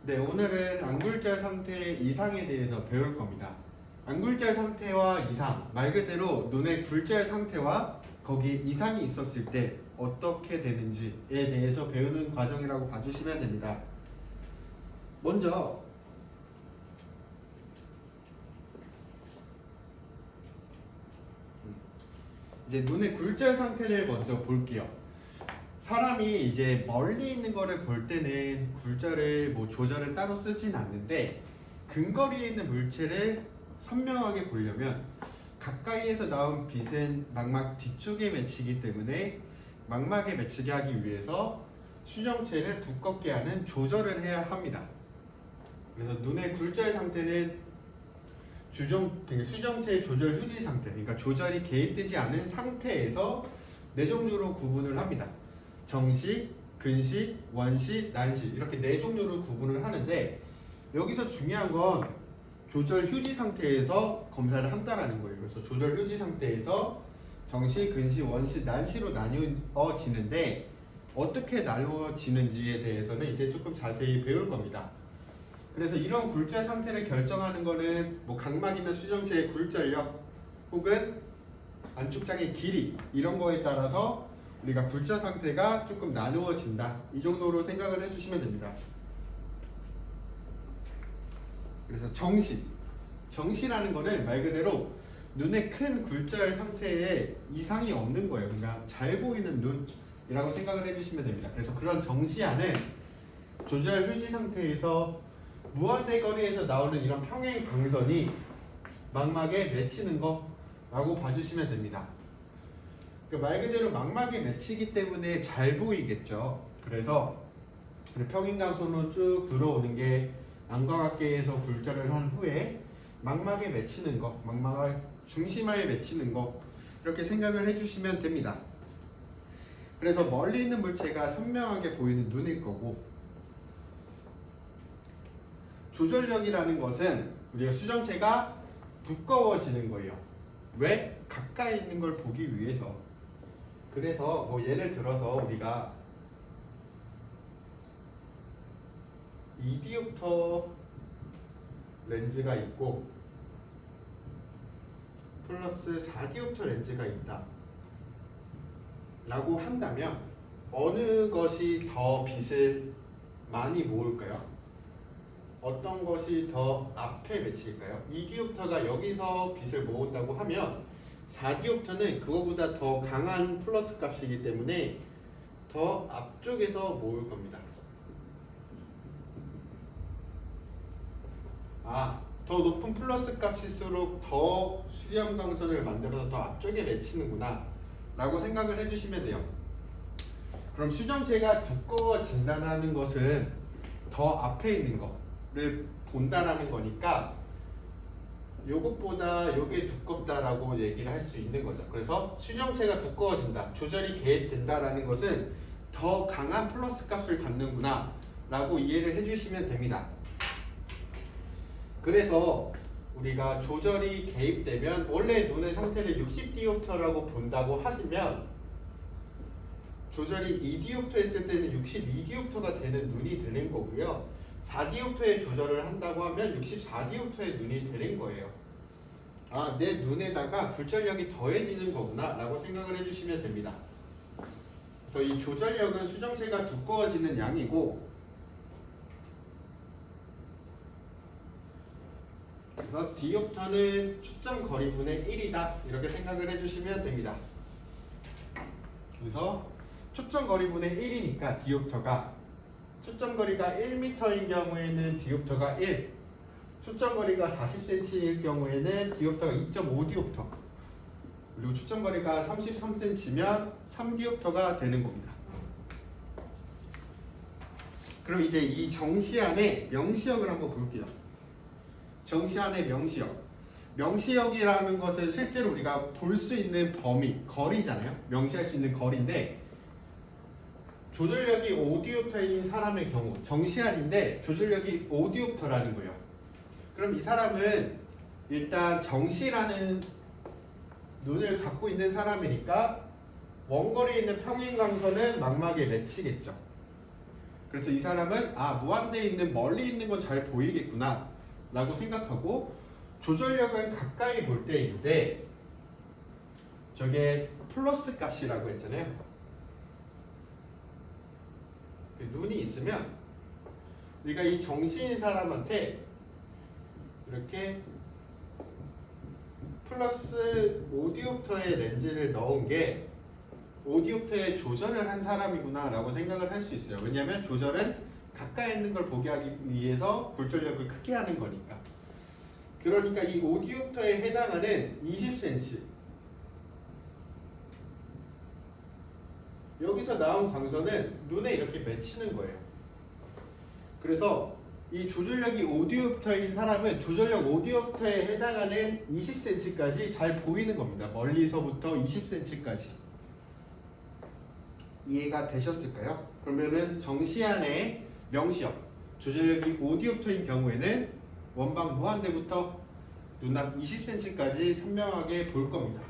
네, 오늘은 안굴절 상태 이상에 대해서 배울 겁니다. 안굴절 상태와 이상, 말 그대로 눈의 굴절 상태와 거기에 이상이 있었을 때 어떻게 되는지에 대해서 배우는 과정이라고 봐주시면 됩니다. 먼저 이제 눈의 굴절 상태를 먼저 볼게요. 사람이 이제 멀리 있는 거를 볼 때는 굴절을 조절을 따로 쓰진 않는데, 근거리에 있는 물체를 선명하게 보려면 가까이에서 나온 빛은 망막 뒤쪽에 맺히기 때문에 망막에 맺히게 하기 위해서 수정체를 두껍게 하는 조절을 해야 합니다. 그래서 눈의 굴절 상태는 수정체의 조절 휴지 상태, 그러니까 조절이 개입되지 않은 상태에서 네 종류로 구분을 합니다. 정시, 근시, 원시, 난시 이렇게 네 종류로 구분을 하는데, 여기서 중요한 건 조절 휴지 상태에서 검사를 한다라는 거예요. 그래서 조절 휴지 상태에서 정시, 근시, 원시, 난시로 나뉘어지는데, 어떻게 나누어지는지에 대해서는 이제 조금 자세히 배울 겁니다. 그래서 이런 굴절 상태를 결정하는 거는 각막이나 수정체의 굴절력 혹은 안축장의 길이 이런 거에 따라서 우리가 굴절 상태가 조금 나누어진다, 이 정도로 생각을 해주시면 됩니다. 그래서 정시라는 거는 말 그대로 눈의 큰 굴절 상태에 이상이 없는 거예요. 그러니까 잘 보이는 눈이라고 생각을 해주시면 됩니다. 그래서 그런 정시야는 조절 휴지 상태에서 무한대 거리에서 나오는 이런 평행 광선이 망막에 맺히는 거라고 봐주시면 됩니다. 말 그대로 망막에 맺히기 때문에 잘 보이겠죠. 그래서 평행광선으로 쭉 들어오는 게 안광학계에서 굴절을 한 후에 망막에 맺히는 거, 망막 중심하에 맺히는 거, 이렇게 생각을 해주시면 됩니다. 그래서 멀리 있는 물체가 선명하게 보이는 눈일 거고, 조절력이라는 것은 우리가 수정체가 두꺼워지는 거예요. 왜? 가까이 있는 걸 보기 위해서. 그래서 예를 들어서 우리가 2디옵터 렌즈가 있고 플러스 4디옵터 렌즈가 있다 라고 한다면 어느 것이 더 빛을 많이 모을까요? 어떤 것이 더 앞에 맺힐까요? 2디옵터가 여기서 빛을 모은다고 하면 4디옵터는 그거보다 더 강한 플러스 값이기 때문에 더 앞쪽에서 모을 겁니다. 더 높은 플러스 값일수록 더 수렴 광선을 만들어서 더 앞쪽에 맺히는구나 라고 생각을 해주시면 돼요. 그럼 수정체가 두꺼워진다는 것은 더 앞에 있는 거를 본다라는 거니까 요것보다 요게 두껍다라고 얘기를 할 수 있는 거죠. 그래서 수정체가 두꺼워진다, 조절이 개입된다라는 것은 더 강한 플러스 값을 갖는구나 라고 이해를 해주시면 됩니다. 그래서 우리가 조절이 개입되면 원래 눈의 상태를 60디옵터라고 본다고 하시면 조절이 2디옵터 했을 때는 62디옵터가 되는 눈이 되는 거고요. 4디옵터에 조절을 한다고 하면 64디옵터의 눈이 되는 거예요. 내 눈에다가 굴절력이 더해지는 거구나 라고 생각을 해주시면 됩니다. 그래서 이 조절력은 수정체가 두꺼워지는 양이고, 그래서 디옵터는 초점 거리분의 1이다 이렇게 생각을 해주시면 됩니다. 그래서 초점 거리분의 1이니까 디옵터가, 초점 거리가 1m인 경우에는 디옵터가 1, 초점 거리가 40cm일 경우에는 디옵터가 2.5디옵터, 그리고 초점 거리가 33cm면 3디옵터가 되는 겁니다. 그럼 이제 이 정시안의 명시역을 한번 볼게요. 정시안의 명시역이라는 것은 실제로 우리가 볼 수 있는 범위, 거리잖아요. 명시할 수 있는 거리인데, 조절력이 5디옵터인 사람의 경우 정시안인데 조절력이 5디옵터라는 거예요. 그럼 이 사람은 일단 정시라는 눈을 갖고 있는 사람이니까 원거리에 있는 평행광선은 망막에 맺히겠죠. 그래서 이 사람은 무한대에 있는 멀리 있는 건 잘 보이겠구나 라고 생각하고 조절력은 가까이 볼 때인데 저게 플러스 값이라고 했잖아요. 눈이 있으면 우리가 이 정시인 사람한테 이렇게 플러스 5디옵터의 렌즈를 넣은 게 5디옵터에 조절을 한 사람이구나 라고 생각을 할 수 있어요. 왜냐하면 조절은 가까이 있는 걸 보게 하기 위해서 굴절력을 크게 하는 거니까. 그러니까 이 5디옵터에 해당하는 20cm 여기서 나온 광선은 눈에 이렇게 맺히는 거예요. 그래서 이 조절력이 5디옵터인 사람은 조절력 5디옵터에 해당하는 20cm까지 잘 보이는 겁니다. 멀리서부터 20cm까지. 이해가 되셨을까요? 그러면은 정시안의 명시형 조절력이 5디옵터인 경우에는 원방 무한대부터 눈앞 20cm까지 선명하게 볼 겁니다.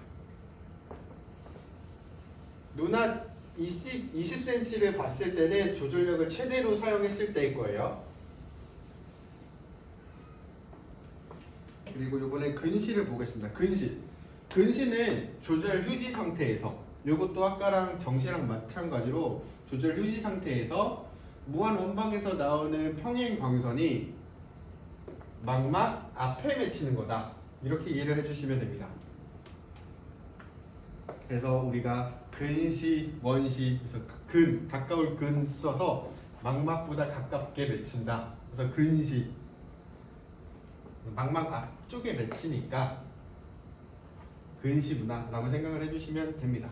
눈앞 20cm를 봤을 때는 조절력을 최대로 사용했을 때일 거예요. 그리고 이번에 근시를 보겠습니다. 근시는 조절 휴지 상태에서 이것도 아까랑 정시랑 마찬가지로 조절 휴지 상태에서 무한 원방에서 나오는 평행 광선이 망막 앞에 맺히는 거다. 이렇게 이해를 해주시면 됩니다. 그래서 우리가 근시, 원시, 그래서 가까울 근 써서 망막보다 가깝게 맺힌다. 그래서 근시, 망막 앞쪽에 맺히니까 근시구나 라고 생각을 해주시면 됩니다.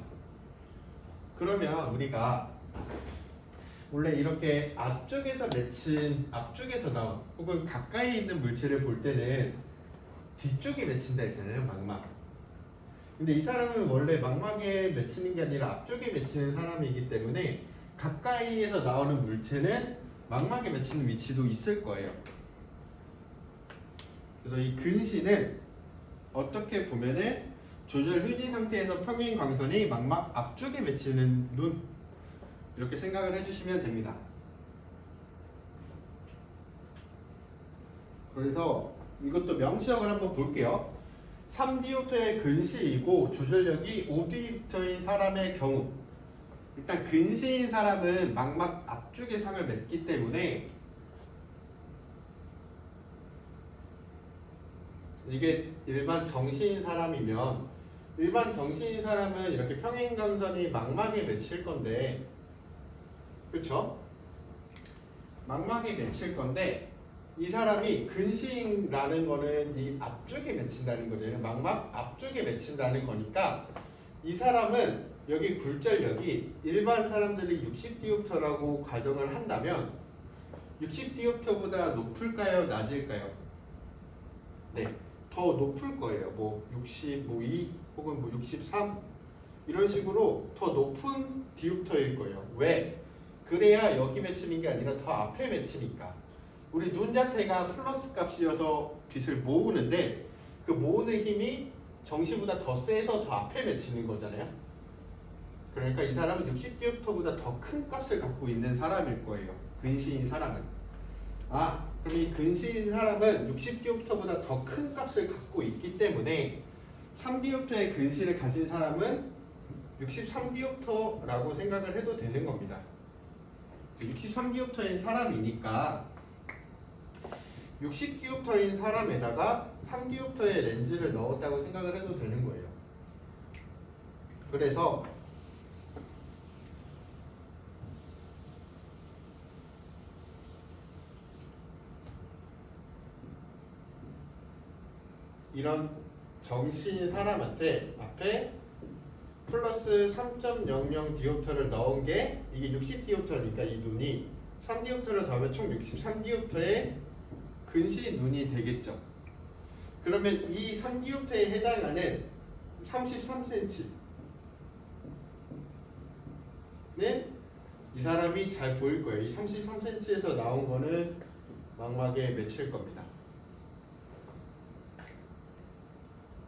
그러면 우리가 원래 이렇게 앞쪽에서 나온 혹은 가까이 있는 물체를 볼 때는 뒤쪽에 맺힌다 했잖아요. 망막. 근데 이 사람은 원래 망막에 맺히는 게 아니라 앞쪽에 맺히는 사람이기 때문에 가까이에서 나오는 물체는 망막에 맺히는 위치도 있을 거예요. 그래서 이 근시는 어떻게 보면은 조절 휴지 상태에서 평행 광선이 망막 앞쪽에 맺히는 눈 이렇게 생각을 해주시면 됩니다. 그래서 이것도 명시형을 한번 볼게요. 3디옵터의 근시이고 조절력이 5디옵터인 사람의 경우 일단 근시인 사람은 망막 앞쪽에 상을 맺기 때문에 이게 일반 정시인 사람이면 일반 정시인 사람은 이렇게 평행광선이 망막에 맺힐 건데 그렇죠? 망막에 맺힐 건데 이 사람이 근시인라는 거는 이 앞쪽에 맺힌다는 거죠. 망막 앞쪽에 맺힌다는 거니까 이 사람은 여기 굴절력이 일반 사람들이 60디옵터라고 가정을 한다면 60디옵터보다 높을까요? 낮을까요? 네, 더 높을 거예요. 뭐 60, 뭐 2 혹은 뭐 63 이런 식으로 더 높은 디옵터일 거예요. 왜? 그래야 여기 맺히는 게 아니라 더 앞에 맺히니까. 우리 눈 자체가 플러스 값이어서 빛을 모으는데 그 모으는 힘이 정시보다 더 세서 더 앞에 맺히는 거잖아요. 그러니까 이 사람은 60디옵터보다 더 큰 값을 갖고 있는 사람일 거예요. 근시인 사람은. 그럼 이 근시인 사람은 60디옵터보다 더 큰 값을 갖고 있기 때문에 3디옵터의 근시를 가진 사람은 63디옵터라고 생각을 해도 되는 겁니다. 63디옵터인 사람이니까 60디옵터인 사람에다가 3디옵터의 렌즈를 넣었다고 생각을 해도 되는 거예요. 그래서 이런 정시인 사람한테 앞에 플러스 3.00 디옵터를 넣은 게 이게 60디옵터니까 이 눈이 3디옵터를 더하면 총 63디옵터의 근시 눈이 되겠죠. 그러면 이 3디옵터에 해당하는 33cm는 이 사람이 잘 보일 거예요. 이 33cm에서 나온 거는 망막에 맺힐 겁니다.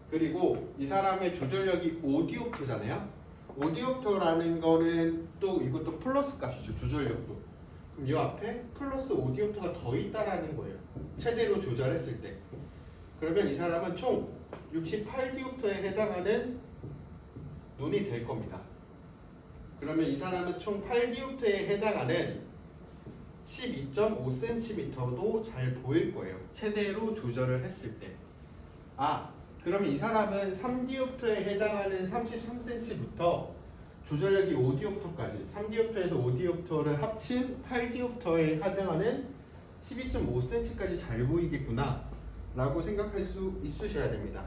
그리고 이 사람의 조절력이 5디옵터잖아요. 5디옵터라는 거는 또 이것도 플러스 값이죠. 조절력도. 그럼 이 앞에 플러스 5디옵터가 더 있다라는 거예요. 최대로 조절했을 때. 그러면 이 사람은 총 68디옵터에 해당하는 눈이 될 겁니다. 그러면 이 사람은 총 8디옵터에 해당하는 12.5cm도 잘 보일 거예요. 최대로 조절을 했을 때. 그러면 이 사람은 3디옵터에 해당하는 33cm부터 조절력이 5디옵터까지 3디옵터에서 5디옵터를 합친 8디옵터에 해당하는 12.5cm까지 잘 보이겠구나 라고 생각할 수 있으셔야 됩니다.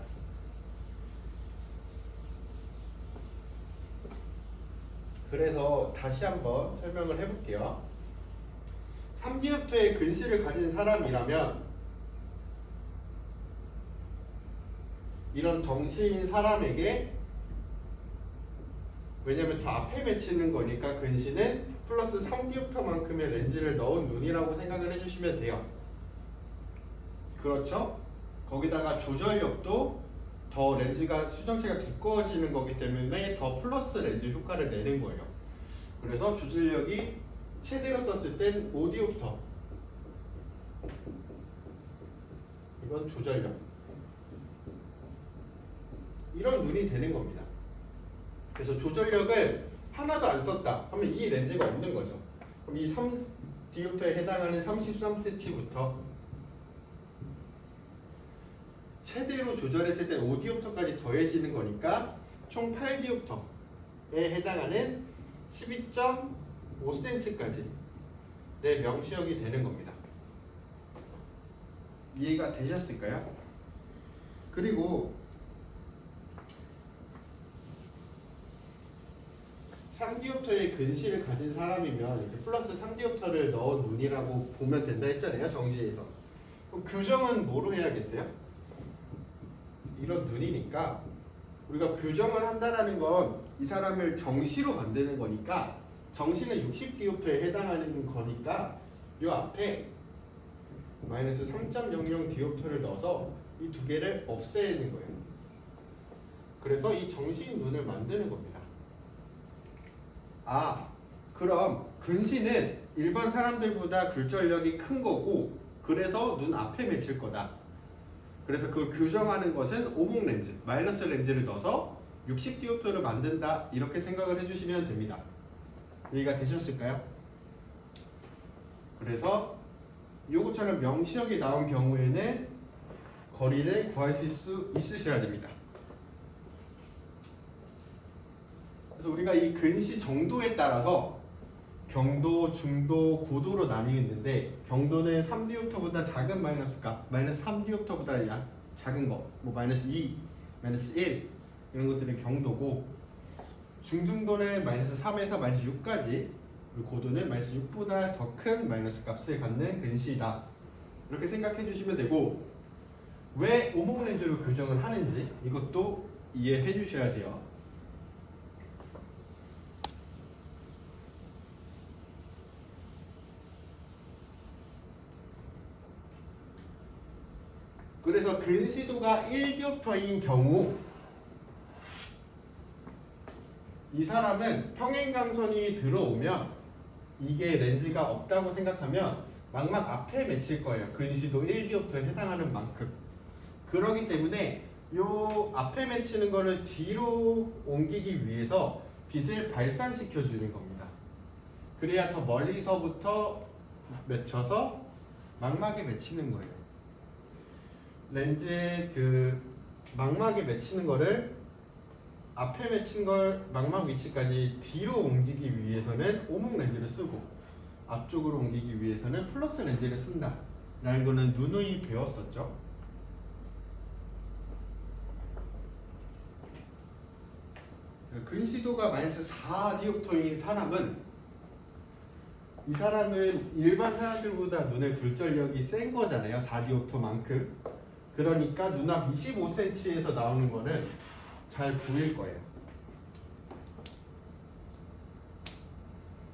그래서 다시 한번 설명을 해볼게요. 3디옵터의 근시를 가진 사람이라면 이런 정시인 사람에게, 왜냐면 더 앞에 맺히는 거니까 근시는 플러스 3디옵터만큼의 렌즈를 넣은 눈이라고 생각을 해주시면 돼요. 그렇죠? 거기다가 조절력도 더 렌즈가 수정체가 두꺼워지는 거기 때문에 더 플러스 렌즈 효과를 내는 거예요. 그래서 조절력이 최대로 썼을 땐 5디옵터, 이건 조절력, 이런 눈이 되는 겁니다. 그래서 조절력을 하나도 안 썼다 하면 이 렌즈가 없는 거죠. 그럼 이 3디옵터에 해당하는 33cm부터 최대로 조절했을 때 5디옵터까지 더해지는 거니까 총 8디옵터에 해당하는 12.5cm까지 내 명시력이 되는 겁니다. 이해가 되셨을까요? 그리고 3디옵터의 근시를 가진 사람이면 이렇게 플러스 3디옵터를 넣은 눈이라고 보면 된다 했잖아요, 정시에서. 그럼 교정은 뭐로 해야겠어요? 이런 눈이니까 우리가 교정을 한다라는 건 이 사람을 정시로 만드는 거니까, 정시는 60디옵터에 해당하는 거니까 이 앞에 마이너스 3.00 디옵터를 넣어서 이 두 개를 없애는 거예요. 그래서 이 정시인 눈을 만드는 겁니다. 그럼 근시는 일반 사람들보다 굴절력이 큰 거고, 그래서 눈 앞에 맺힐 거다. 그래서 그걸 교정하는 것은 오목 렌즈, 마이너스 렌즈를 넣어서 60디옵터를 만든다, 이렇게 생각을 해주시면 됩니다. 이해가 되셨을까요? 그래서 요것처럼 명시력이 나온 경우에는 거리를 구하실 수 있으셔야 됩니다. 그래서 우리가 이 근시 정도에 따라서 경도, 중도, 고도로 나뉘어 있는데, 경도는 3디옵터보다 작은 마이너스 값, 마이너스 3디옵터보다 작은 거, 뭐 마이너스 2, 마이너스 1 이런 것들이 경도고, 중중도는 마이너스 3에서 마이너스 6까지, 그리고 고도는 마이너스 6보다 더 큰 마이너스 값을 갖는 근시이다, 이렇게 생각해 주시면 되고, 왜 오목 렌즈로 교정을 하는지 이것도 이해해 주셔야 돼요. 그래서 근시도가 1디옵터인 경우 이 사람은 평행광선이 들어오면 이게 렌즈가 없다고 생각하면 망막 앞에 맺힐 거예요. 근시도 1디옵터에 해당하는 만큼. 그러기 때문에 요 앞에 맺히는 거를 뒤로 옮기기 위해서 빛을 발산시켜 주는 겁니다. 그래야 더 멀리서부터 맺혀서 망막에 맺히는 거예요. 렌즈의 그 망막에 맺히는 거를 앞에 맺힌 걸 망막 위치까지 뒤로 옮기기 위해서는 오목 렌즈를 쓰고, 앞쪽으로 옮기기 위해서는 플러스 렌즈를 쓴다 라는 거는 누누이 배웠었죠. 근시도가 마이너스 4디옵터인 사람은, 이 사람은 일반 사람들보다 눈의 굴절력이 센 거잖아요, 4디옵터만큼. 그러니까 눈앞 25cm에서 나오는 거는 잘 보일 거예요.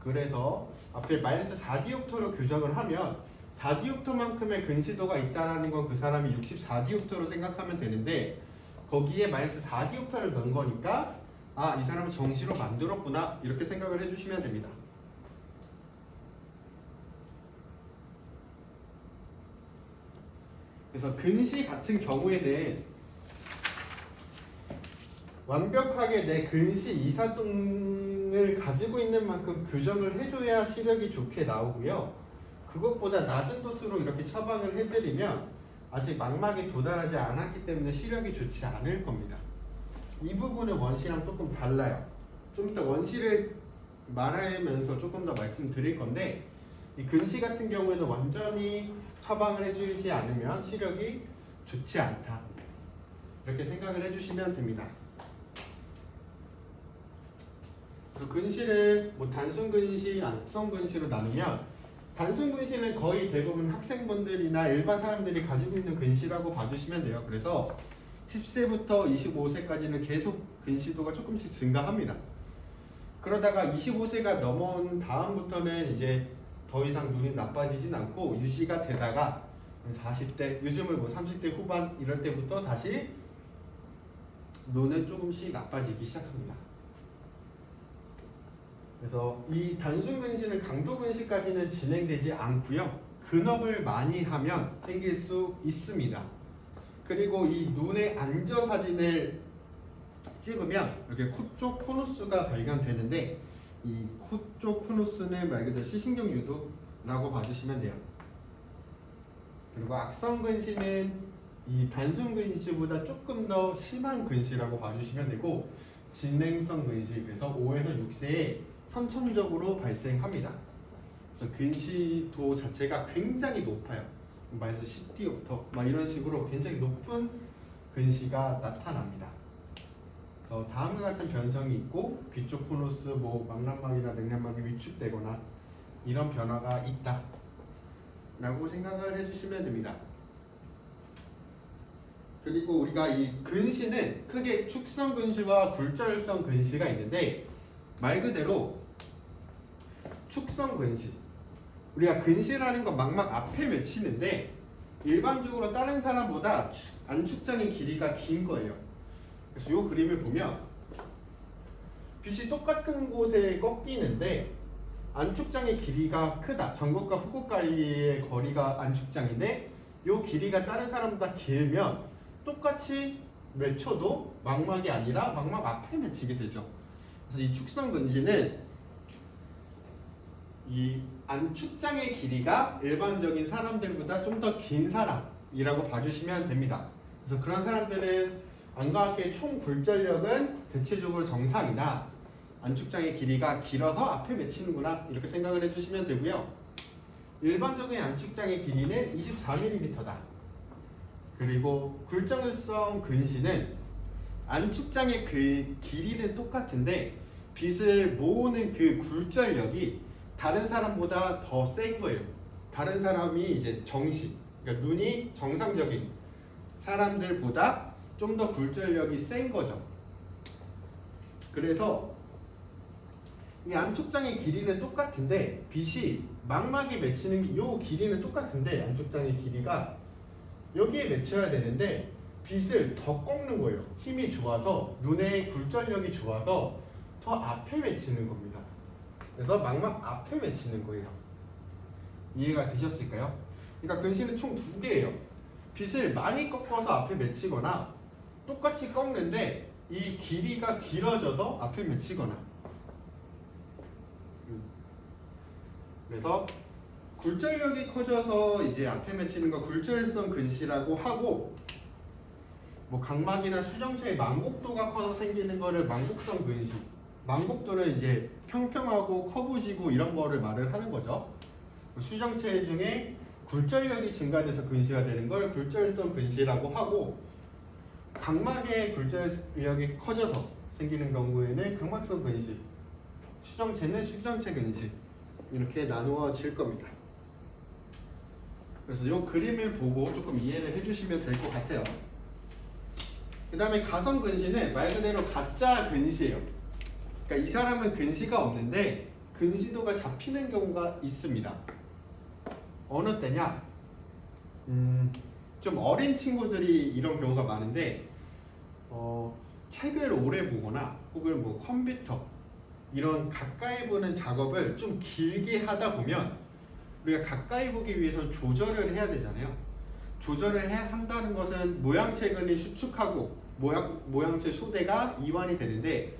그래서 앞에 마이너스 4디옵터로 교정을 하면 4디옵터만큼의 근시도가 있다는 건 그 사람이 64디옵터로 생각하면 되는데, 거기에 마이너스 4디옵터를 넣은 거니까 이 사람은 정시로 만들었구나, 이렇게 생각을 해주시면 됩니다. 그래서 근시 같은 경우에는 완벽하게 내 근시 이사동을 가지고 있는 만큼 교정을 해줘야 시력이 좋게 나오고요. 그것보다 낮은 도수로 이렇게 처방을 해드리면 아직 망막에 도달하지 않았기 때문에 시력이 좋지 않을 겁니다. 이 부분은 원시랑 조금 달라요. 좀 이따 원시를 말하면서 조금 더 말씀드릴 건데, 이 근시 같은 경우에는 완전히 처방을 해주지 않으면 시력이 좋지 않다, 이렇게 생각을 해주시면 됩니다. 그래서 근시를 뭐 단순 근시, 악성 근시로 나누면, 단순 근시는 거의 대부분 학생분들이나 일반 사람들이 가지고 있는 근시라고 봐주시면 돼요. 그래서 10세부터 25세까지는 계속 근시도가 조금씩 증가합니다. 그러다가 25세가 넘어온 다음부터는 이제 더 이상 눈이 나빠지진 않고 유지가 되다가 40대, 요즘은 뭐 30대 후반 이럴 때부터 다시 눈은 조금씩 나빠지기 시작합니다. 그래서 이 단순 근시는 강도 근시까지는 진행되지 않고요. 근업을 많이 하면 생길 수 있습니다. 그리고 이 눈의 안저 사진을 찍으면 이렇게 코 쪽 코누스가 발견되는데, 이 코 쪽 코누스는 말 그대로 시신경 유두라고 봐주시면 돼요. 그리고 악성 근시는 이 단순 근시보다 조금 더 심한 근시라고 봐주시면 되고, 진행성 근시, 그래서 5에서 6세에 선천적으로 발생합니다. 그래서 근시도 자체가 굉장히 높아요. 마이너스 10D부터 막 이런 식으로 굉장히 높은 근시가 나타납니다. 그래서 다음과 같은 변성이 있고, 귀 쪽 코누스, 뭐 망랑막이나 맥랑막이 위축되거나 이런 변화가 있다 라고 생각을 해주시면 됩니다. 그리고 우리가 이 근시는 크게 축성 근시와 굴절성 근시가 있는데, 말 그대로 축성 근시, 우리가 근시라는 건 망막 앞에 맺히는데 일반적으로 다른 사람보다 안축장의 길이가 긴 거예요. 그래서 이 그림을 보면 빛이 똑같은 곳에 꺾이는데 안축장의 길이가 크다. 전극과 후극과의 거리가 안축장인데 이 길이가 다른 사람보다 길면 똑같이 맺혀도 망막이 아니라 망막 앞에 맺히게 되죠. 그래서 이 축성 근시는 이 안축장의 길이가 일반적인 사람들보다 좀 더 긴 사람이라고 봐주시면 됩니다. 그래서 그런 사람들은 안과학계 총 굴절력은 대체적으로 정상이나 안축장의 길이가 길어서 앞에 맺히는구나, 이렇게 생각을 해주시면 되고요. 일반적인 안축장의 길이는 24mm다. 그리고 굴절성 근시는 안축장의 그 길이는 똑같은데 빛을 모으는 그 굴절력이 다른 사람보다 더 센 거예요. 다른 사람이 이제 정시, 그러니까 눈이 정상적인 사람들보다 좀 더 굴절력이 센 거죠. 그래서 이 안축장의 길이는 똑같은데 빛이 망막에 맺히는 이 길이는 똑같은데 안축장의 길이가 여기에 맺혀야 되는데 빛을 더 꺾는 거예요. 힘이 좋아서, 눈의 굴절력이 좋아서 더 앞에 맺히는 겁니다. 그래서 망막 앞에 맺히는 거예요. 이해가 되셨을까요? 그러니까 근시는 총 두 개예요. 빛을 많이 꺾어서 앞에 맺히거나 똑같이 꺾는데 이 길이가 길어져서 앞에 맺히거나. 그래서 굴절력이 커져서 이제 앞에 맺히는 거 굴절성 근시라고 하고, 뭐 각막이나 수정체의 망곡도가 커서 생기는 거를 망곡성 근시. 망곡도는 이제 평평하고 커브지고 이런 거를 말을 하는 거죠. 수정체 중에 굴절력이 증가돼서 근시가 되는 걸 굴절성 근시라고 하고, 각막의 굴절력이 커져서 생기는 경우에는 각막성 근시, 수정체는 수정체 근시, 이렇게 나누어질 겁니다. 그래서 이 그림을 보고 조금 이해를 해주시면 될 것 같아요. 그 다음에 가성 근시는 말 그대로 가짜 근시예요. 그러니까 이 사람은 근시가 없는데 근시도가 잡히는 경우가 있습니다. 어느 때냐? 좀 어린 친구들이 이런 경우가 많은데, 책을 오래 보거나 혹은 뭐 컴퓨터 이런 가까이 보는 작업을 좀 길게 하다 보면 우리가 가까이 보기 위해서 조절을 해야 되잖아요. 조절을 한다는 것은 모양체근이 수축하고 모양체 소대가 이완이 되는데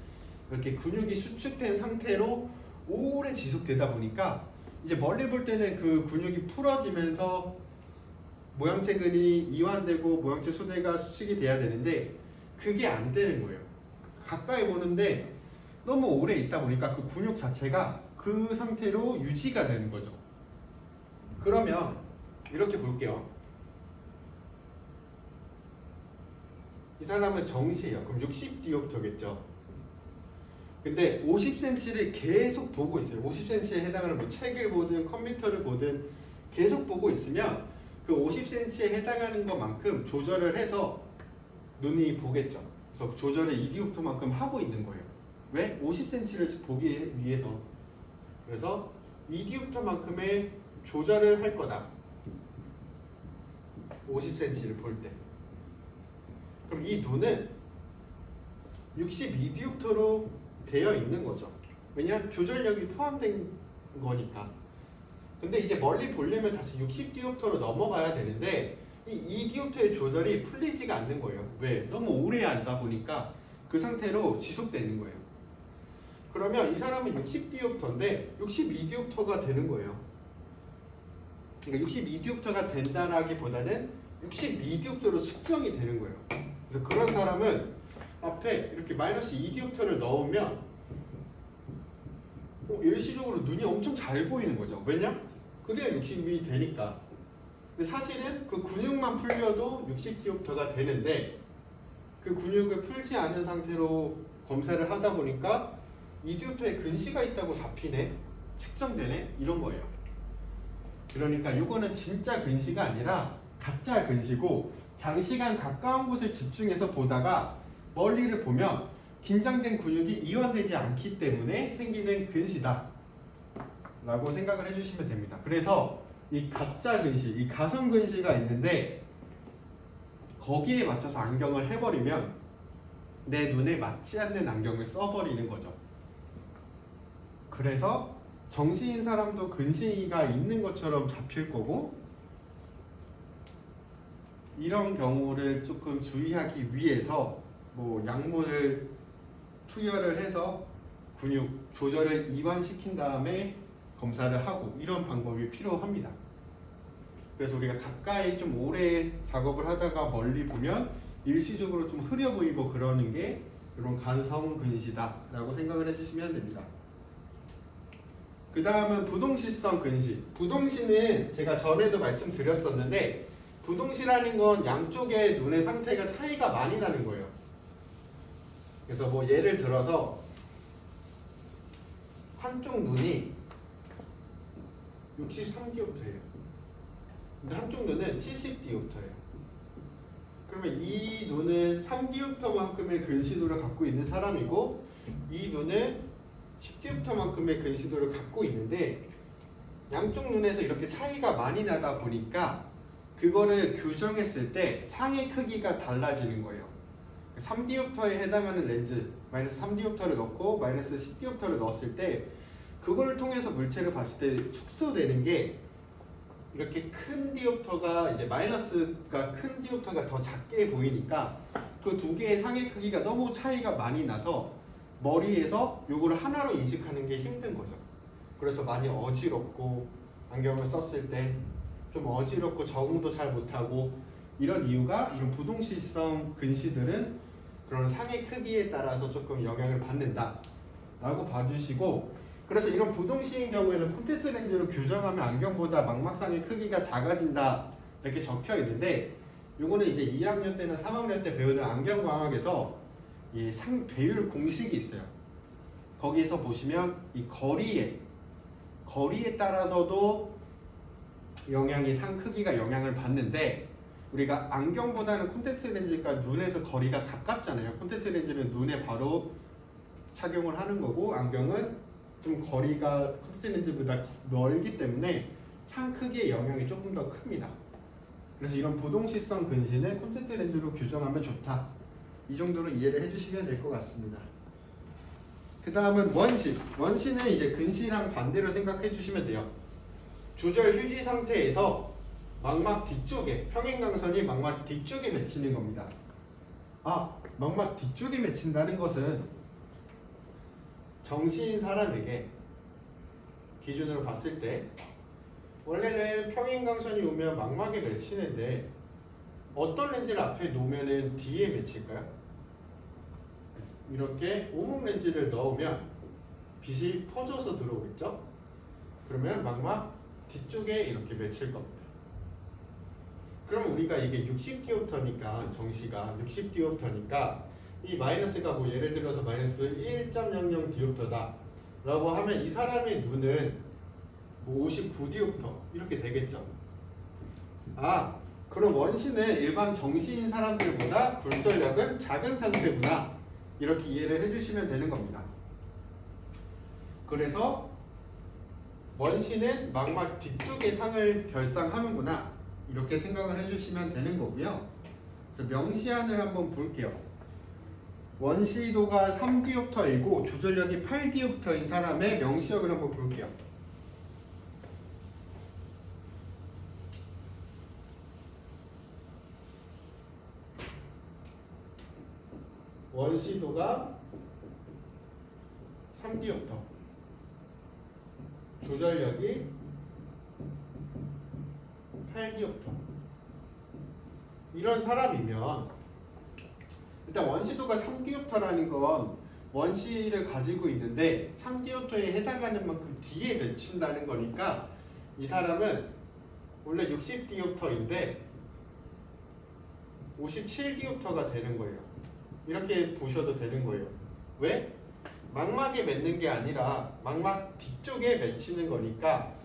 이렇게 근육이 수축된 상태로 오래 지속되다 보니까 이제 멀리 볼 때는 그 근육이 풀어지면서 모양체근이 이완되고 모양체 소대가 수축이 돼야 되는데 그게 안 되는 거예요. 가까이 보는데 너무 오래 있다 보니까 그 근육 자체가 그 상태로 유지가 되는 거죠. 그러면 이렇게 볼게요. 이 사람은 정시예요. 그럼 60디옵터겠죠. 근데 50cm를 계속 보고 있어요. 50cm에 해당하는 뭐 책을 보든 컴퓨터를 보든 계속 보고 있으면 그 50cm에 해당하는 것만큼 조절을 해서 눈이 보겠죠. 그래서 조절을 2디옵터만큼 하고 있는 거예요. 왜? 50cm를 보기 위해서. 그래서 2디옵터만큼의 조절을 할 거다. 50cm를 볼 때. 그럼 이 눈은 62디옵터로 되어 있는 거죠. 왜냐하면 조절력이 포함된 거니까. 근데 이제 멀리 보려면 다시 60디옵터로 넘어가야 되는데 이 2디옵터의 조절이 풀리지가 않는 거예요. 왜? 너무 오래 하다 보니까 그 상태로 지속되는 거예요. 그러면 이 사람은 60디옵터인데 62디옵터가 되는 거예요. 그러니까 62디옵터가 된다라기보다는 62디옵터로 측정이 되는 거예요. 그래서 그런 사람은 앞에 이렇게 마이너스 2디옵터를 넣으면 일시적으로 눈이 엄청 잘 보이는 거죠. 왜냐? 그게 60이 되니까. 근데 사실은 그 근육만 풀려도 60디옵터가 되는데 그 근육을 풀지 않은 상태로 검사를 하다 보니까 2디옵터에 근시가 있다고 잡히네, 측정되네, 이런 거예요. 그러니까 이거는 진짜 근시가 아니라 가짜 근시고 장시간 가까운 곳을 집중해서 보다가 멀리를 보면 긴장된 근육이 이완되지 않기 때문에 생기는 근시다 라고 생각을 해주시면 됩니다. 그래서 이 가짜 근시, 이 가성 근시가 있는데 거기에 맞춰서 안경을 해버리면 내 눈에 맞지 않는 안경을 써버리는 거죠. 그래서 정시인 사람도 근시가 있는 것처럼 잡힐 거고, 이런 경우를 조금 주의하기 위해서 뭐 약물을 투여를 해서 근육 조절을 이완시킨 다음에 검사를 하고 이런 방법이 필요합니다. 그래서 우리가 가까이 좀 오래 작업을 하다가 멀리 보면 일시적으로 좀 흐려 보이고 그러는 게 이런 간성 근시다 라고 생각을 해주시면 됩니다. 그 다음은 부동시성 근시. 부동시는 제가 전에도 말씀드렸었는데 부동시라는 건 양쪽의 눈의 상태가 차이가 많이 나는 거예요. 그래서 뭐 예를 들어서 한쪽 눈이 63디옵터예요. 근데 한쪽 눈은 70디옵터예요. 그러면 이 눈은 3디옵터만큼의 근시도를 갖고 있는 사람이고 이 눈은 10디옵터만큼의 근시도를 갖고 있는데 양쪽 눈에서 이렇게 차이가 많이 나다 보니까 그거를 교정했을 때 상의 크기가 달라지는 거예요. 3디옵터에 해당하는 렌즈 마이너스 3디옵터를 넣고 마이너스 10디옵터를 넣었을 때 그걸 통해서 물체를 봤을 때 축소되는 게 이렇게 큰 디옵터가 이제 마이너스가 큰 디옵터가 더 작게 보이니까 그 두 개의 상의 크기가 너무 차이가 많이 나서 머리에서 요거를 하나로 인식하는 게 힘든 거죠. 그래서 많이 어지럽고 안경을 썼을 때 좀 어지럽고 적응도 잘 못하고 이런 이유가 이런 부동시성 근시들은 그런 상의 크기에 따라서 조금 영향을 받는다 라고 봐주시고, 그래서 이런 부동시인 경우에는 콘택트 렌즈로 교정하면 안경보다 망막상의 크기가 작아진다 이렇게 적혀 있는데 요거는 이제 2학년 때나 3학년 때 배우는 안경광학에서 이 상 배율 공식이 있어요. 거기에서 보시면 이 거리에 따라서도 영향이 상 크기가 영향을 받는데 우리가 안경보다는 콘택트 렌즈가 눈에서 거리가 가깝잖아요. 콘택트 렌즈는 눈에 바로 착용을 하는 거고 안경은 좀 거리가 콘택트 렌즈보다 멀기 때문에 상 크기의 영향이 조금 더 큽니다. 그래서 이런 부동시성 근시는 콘택트 렌즈로 교정하면 좋다. 이 정도로 이해를 해주시면 될 것 같습니다. 그 다음은 원시. 원시는 이제 근시랑 반대로 생각해 주시면 돼요. 조절 휴지 상태에서 망막 뒤쪽에 평행광선이 망막 뒤쪽에 맺히는 겁니다. 망막 뒤쪽에 맺힌다는 것은 정시인 사람에게 기준으로 봤을 때 원래는 평행광선이 오면 망막에 맺히는데 어떤 렌즈를 앞에 놓으면 뒤에 맺힐까요? 이렇게 오목 렌즈를 넣으면 빛이 퍼져서 들어오겠죠? 그러면 망막 뒤쪽에 이렇게 맺힐 겁니다. 그럼 우리가 이게 60디옵터니까 정시가 60디옵터니까 이 마이너스가 뭐 예를 들어서 마이너스 1.00디옵터다 라고 하면 이 사람의 눈은 뭐 59디옵터 이렇게 되겠죠. 그럼 원시는 일반 정시인 사람들보다 굴절력은 작은 상태구나 이렇게 이해를 해주시면 되는 겁니다. 그래서 원시는 망막 뒤쪽에 상을 결상하는구나 이렇게 생각을 해주시면 되는 거고요. 그래서 명시안을 한번 볼게요. 원시도가 3디옵터이고 조절력이 8디옵터인 사람의 명시력을 한번 볼게요. 원시도가 3디옵터 조절력이 8디옵터 이런 사람이면 일단 원시도가 3디옵터라는 건 원시를 가지고 있는데 3디옵터에 해당하는 만큼 뒤에 맺힌다는 거니까 이 사람은 원래 60디옵터인데 57디옵터가 되는 거예요. 이렇게 보셔도 되는 거예요. 왜? 망막에 맺는 게 아니라 망막 뒤쪽에 맺히는 거니까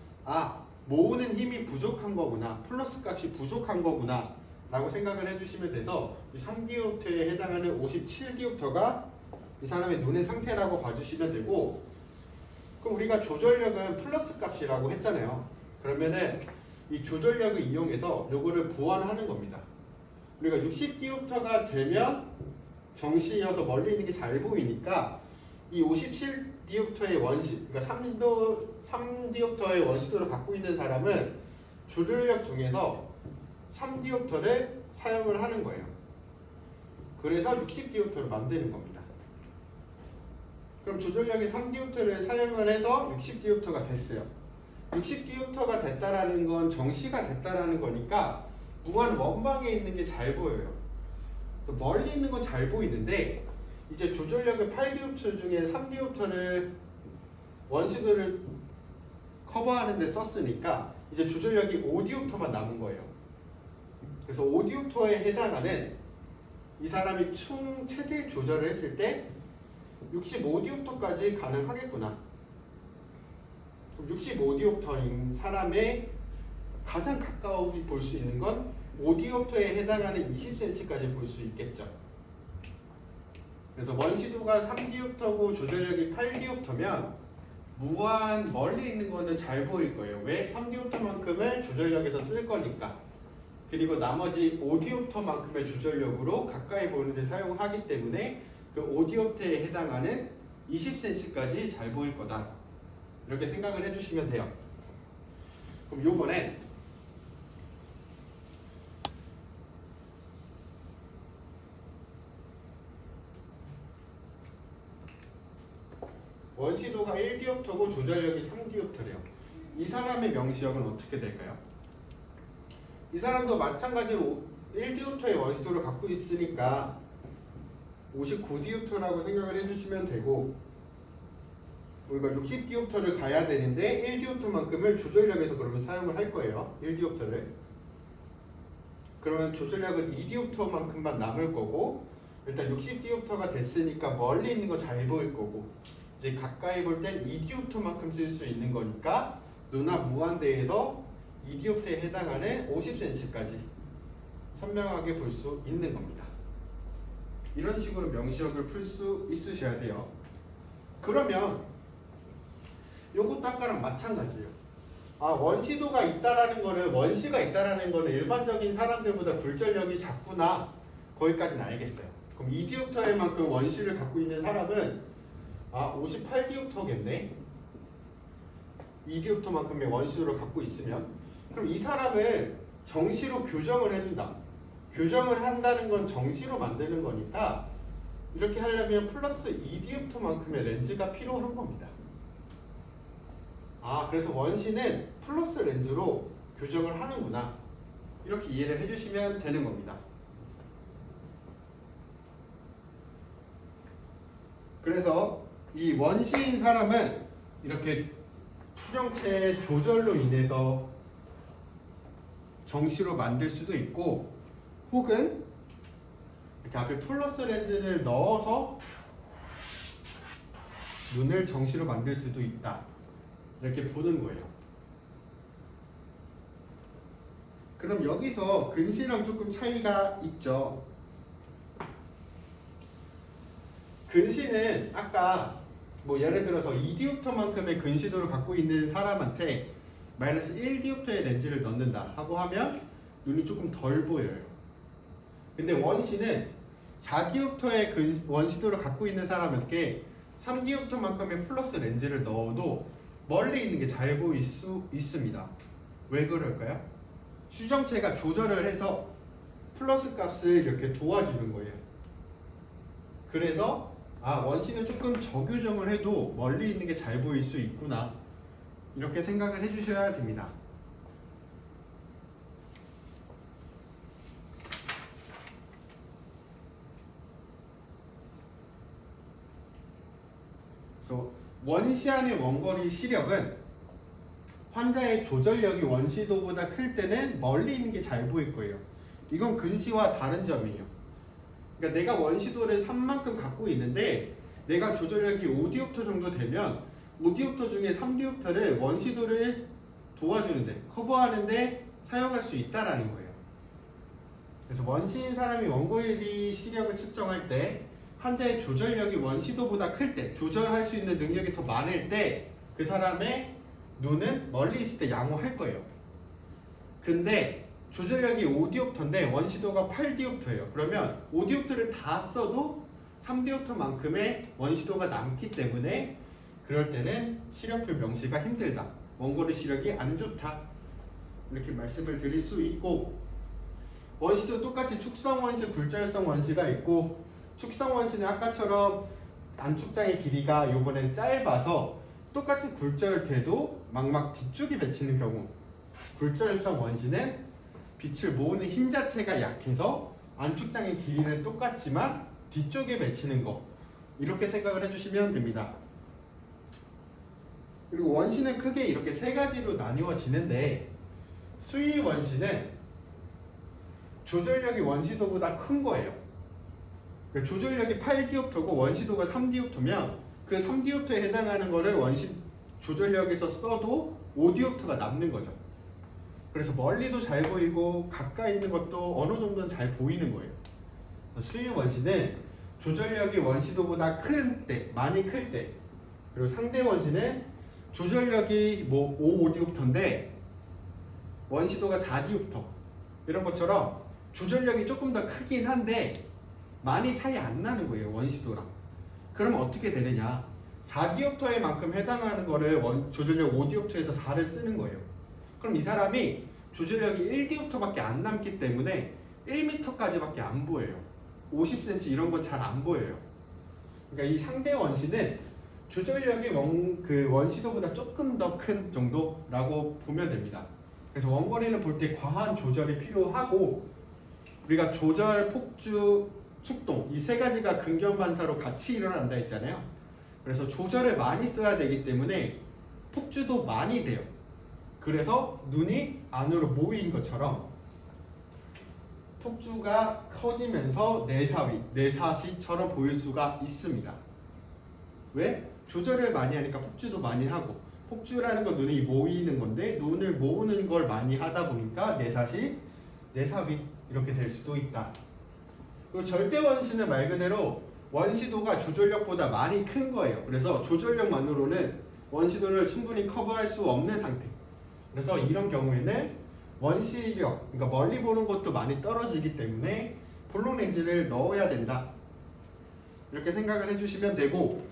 모으는 힘이 부족한 거구나, 플러스 값이 부족한 거구나 라고 생각을 해주시면 돼서 이 3디옵터에 해당하는 57디옵터가 이 사람의 눈의 상태라고 봐주시면 되고, 그럼 우리가 조절력은 플러스 값이라고 했잖아요. 그러면은 이 조절력을 이용해서 요거를 보완하는 겁니다. 우리가 60디옵터가 되면 정시여서 멀리 있는 게 잘 보이니까 이 57디옵터의 원시, 그러니까 3디옵터의 원시도를 갖고 있는 사람은 조절력 중에서 3디옵터를 사용을 하는 거예요. 그래서 60디옵터를 만드는 겁니다. 그럼 조절력의 3디옵터를 사용을 해서 60디옵터가 됐어요. 60디옵터가 됐다라는 건 정시가 됐다라는 거니까 무한 원방에 있는 게 잘 보여요. 그래서 멀리 있는 건 잘 보이는데 이제 조절력을 8디옵터 중에 3디옵터를 원시도를 커버하는 데 썼으니까 이제 조절력이 5디옵터만 남은 거예요. 그래서 5디옵터에 해당하는 이 사람이 총 최대 조절을 했을 때 65디옵터까지 가능하겠구나. 65디옵터인 사람의 가장 가까이 볼 수 있는 건 5디옵터에 해당하는 20cm까지 볼 수 있겠죠. 그래서 원시도가 3디옵터고 조절력이 8디옵터면 무한 멀리 있는 거는 잘 보일 거예요. 왜? 3디옵터만큼을 조절력에서 쓸 거니까. 그리고 나머지 5디옵터만큼의 조절력으로 가까이 보는 데 사용하기 때문에 그 5디옵터에 해당하는 20cm까지 잘 보일 거다. 이렇게 생각을 해주시면 돼요. 그럼 요번엔 원시도가 1디옵터고 조절력이 3디옵터래요. 이 사람의 명시력은 어떻게 될까요? 이 사람도 마찬가지로 1디옵터의 원시도를 갖고 있으니까 59디옵터라고 생각을 해주시면 되고, 우리가 60디옵터를 가야 되는데 1디옵터만큼을 조절력에서 그러면 사용을 할 거예요. 1디옵터를. 그러면 조절력은 2디옵터만큼만 남을 거고, 일단 60디옵터가 됐으니까 멀리 있는 거 잘 보일 거고, 이제 가까이 볼 땐 2디옵터만큼 쓸 수 있는 거니까 눈앞 무한대에서 2디옵터에 해당하는 50cm까지 선명하게 볼 수 있는 겁니다. 이런 식으로 명시력을 풀 수 있으셔야 돼요. 그러면 요것도 아까랑 마찬가지예요. 원시도가 있다라는 거는, 원시가 있다라는 거는 일반적인 사람들보다 굴절력이 작구나, 거기까지는 알겠어요. 그럼 2디옵터의 만큼 원시를 갖고 있는 사람은 58디옵터겠네. 2디옵터만큼의 원시도를 갖고 있으면, 그럼 이 사람은 정시로 교정을 해준다. 교정을 한다는 건 정시로 만드는 거니까 이렇게 하려면 플러스 2디옵터만큼의 렌즈가 필요한 겁니다. 아, 그래서 원시는 플러스 렌즈로 교정을 하는구나. 이렇게 이해를 해주시면 되는 겁니다. 그래서 이 원시인 사람은 이렇게 수정체 조절로 인해서 정시로 만들 수도 있고, 혹은 이렇게 앞에 플러스 렌즈를 넣어서 눈을 정시로 만들 수도 있다. 이렇게 보는 거예요. 그럼 여기서 근시랑 조금 차이가 있죠. 근시는 아까 뭐 예를 들어서 2디옵터만큼의 근시도를 갖고 있는 사람한테 마이너스 1디옵터의 렌즈를 넣는다 하고 하면 눈이 조금 덜 보여요. 근데 원시는 4디옵터의 원시도를 갖고 있는 사람에게 3디옵터만큼의 플러스 렌즈를 넣어도 멀리 있는 게 잘 보일 수 있습니다. 왜 그럴까요? 수정체가 조절을 해서 플러스 값을 이렇게 도와주는 거예요. 그래서 원시는 조금 저교정을 해도 멀리 있는 게 잘 보일 수 있구나, 이렇게 생각을 해주셔야 됩니다. 그래서 원시 안의 원거리 시력은 환자의 조절력이 원시도보다 클 때는 멀리 있는 게 잘 보일 거예요. 이건 근시와 다른 점이에요. 그러니까 내가 원시도를 3만큼 갖고 있는데 내가 조절력이 5디옵터 정도 되면 5디옵터 중에 3디옵터를 원시도를 도와주는데, 커버하는데 사용할 수 있다라는 거예요. 그래서 원시인 사람이 원거리 시력을 측정할 때 환자의 조절력이 원시도보다 클 때, 조절할 수 있는 능력이 더 많을 때 그 사람의 눈은 멀리 있을 때 양호할 거예요. 근데 조절력이 5디옵터인데 원시도가 8디옵터예요. 그러면 5디옵터를 다 써도 3디옵터만큼의 원시도가 남기 때문에 그럴 때는 시력표 명시가 힘들다, 원거리 시력이 안 좋다, 이렇게 말씀을 드릴 수 있고, 원시도 똑같이 축성 원시, 굴절성 원시가 있고, 축성 원시는 아까처럼 안축장의 길이가 이번엔 짧아서 똑같이 굴절돼도 망막 뒤쪽에 맺히는 경우, 굴절성 원시는 빛을 모으는 힘 자체가 약해서 안축장의 길이는 똑같지만 뒤쪽에 맺히는 거, 이렇게 생각을 해주시면 됩니다. 그리고 원시는 크게 이렇게 세 가지로 나뉘어지는데, 수위 원시는 조절력이 원시도보다 큰 거예요. 그러니까 조절력이 8디옵터고 원시도가 3디옵터면 그 3디옵터에 해당하는 거를 원시 조절력에서 써도 5디옵터가 남는 거죠. 그래서 멀리도 잘 보이고 가까이 있는 것도 어느 정도는 잘 보이는 거예요. 수위 원시는 조절력이 원시도보다 큰 때, 많이 클 때, 그리고 상대 원시는 조절력이 뭐 5디옵터인데 원시도가 4디옵터, 이런 것처럼 조절력이 조금 더 크긴 한데 많이 차이 안 나는 거예요, 원시도랑. 그럼 어떻게 되느냐? 4디옵터에 만큼 해당하는 거를 조절력 5디옵터에서 4를 쓰는 거예요. 그럼 이 사람이 조절력이 1디옵터밖에 안 남기 때문에 1m까지밖에 안 보여요. 50cm 이런 건 잘 안 보여요. 그러니까 이 상대 원시는 조절력이 원시도보다 조금 더 큰 정도라고 보면 됩니다. 그래서 원거리를 볼 때 과한 조절이 필요하고, 우리가 조절, 폭주, 축동, 이 세 가지가 근견반사로 같이 일어난다 했잖아요. 그래서 조절을 많이 써야 되기 때문에 폭주도 많이 돼요. 그래서 눈이 안으로 모인 것처럼 폭주가 커지면서 내사시처럼 보일 수가 있습니다. 왜? 조절을 많이 하니까 폭주도 많이 하고, 폭주라는 건 눈이 모이는 건데 눈을 모으는 걸 많이 하다 보니까 내사시, 내사위 이렇게 될 수도 있다. 그리고 절대 원시는 말 그대로 원시도가 조절력보다 많이 큰 거예요. 그래서 조절력만으로는 원시도를 충분히 커버할 수 없는 상태. 그래서 이런 경우에는 원시력, 그러니까 멀리 보는 것도 많이 떨어지기 때문에 볼록 렌즈를 넣어야 된다, 이렇게 생각을 해주시면 되고,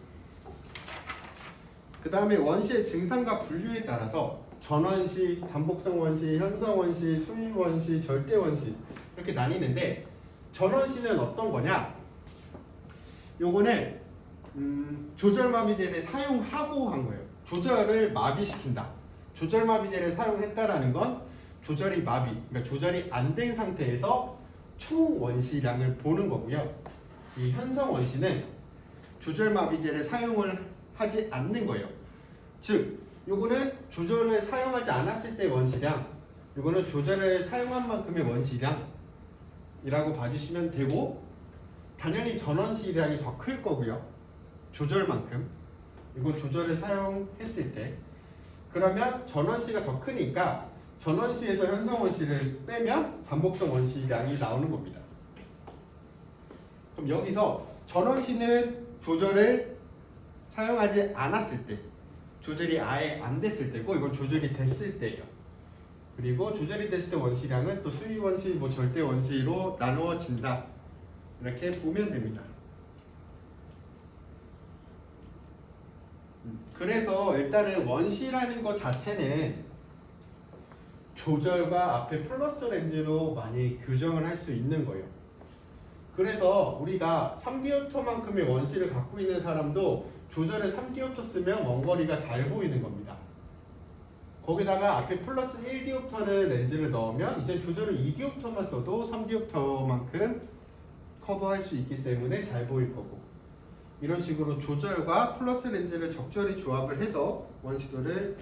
그 다음에 원시의 증상과 분류에 따라서 전원시, 잠복성 원시, 현성 원시, 수위 원시, 절대 원시 이렇게 나뉘는데 전원시는 어떤 거냐? 요거는 조절 마비제를 사용하고 한 거예요. 조절을 마비시킨다. 조절 마비제를 사용했다라는 건 조절이 마비, 그러니까 조절이 안 된 상태에서 총 원시량을 보는 거고요. 이 현성 원시는 조절 마비제를 사용을 하지 않는 거예요. 즉, 요거는 조절을 사용하지 않았을 때 원시량, 요거는 조절을 사용한 만큼의 원시량이라고 봐주시면 되고, 당연히 전원시량이 더 클 거고요. 조절만큼. 이건 조절을 사용했을 때. 그러면 전원시가 더 크니까 전원시에서 현성원시를 빼면 잠복성 원시량이 나오는 겁니다. 그럼 여기서 전원시는 조절을 사용하지 않았을 때, 조절이 아예 안 됐을 때고, 이건 조절이 됐을 때예요. 그리고 조절이 됐을 때 원시량은 또 수위 원시, 뭐 절대 원시로 나누어진다. 이렇게 보면 됩니다. 그래서 일단은 원시라는 것 자체는 조절과 앞에 플러스 렌즈로 많이 교정을 할 수 있는 거예요. 그래서 우리가 3디옵터만큼의 원시를 갖고 있는 사람도 조절을 3디옵터 쓰면 원거리가 잘 보이는 겁니다. 거기다가 앞에 플러스 1디옵터를 렌즈를 넣으면 이제 조절을 2디옵터만 써도 3디옵터만큼 커버할 수 있기 때문에 잘 보일 거고, 이런 식으로 조절과 플러스 렌즈를 적절히 조합을 해서 원시도를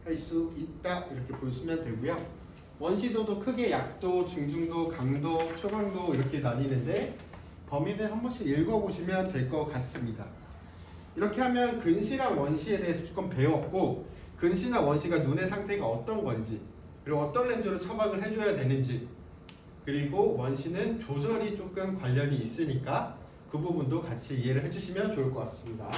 할 수 있다, 이렇게 보시면 되고요. 원시도도 크게 약도, 중중도, 강도, 초강도 이렇게 나뉘는데 범위는 한 번씩 읽어보시면 될 것 같습니다. 이렇게 하면 근시랑 원시에 대해서 조금 배웠고, 근시나 원시가 눈의 상태가 어떤 건지, 그리고 어떤 렌즈로 처방을 해줘야 되는지, 그리고 원시는 조절이 조금 관련이 있으니까 그 부분도 같이 이해를 해주시면 좋을 것 같습니다.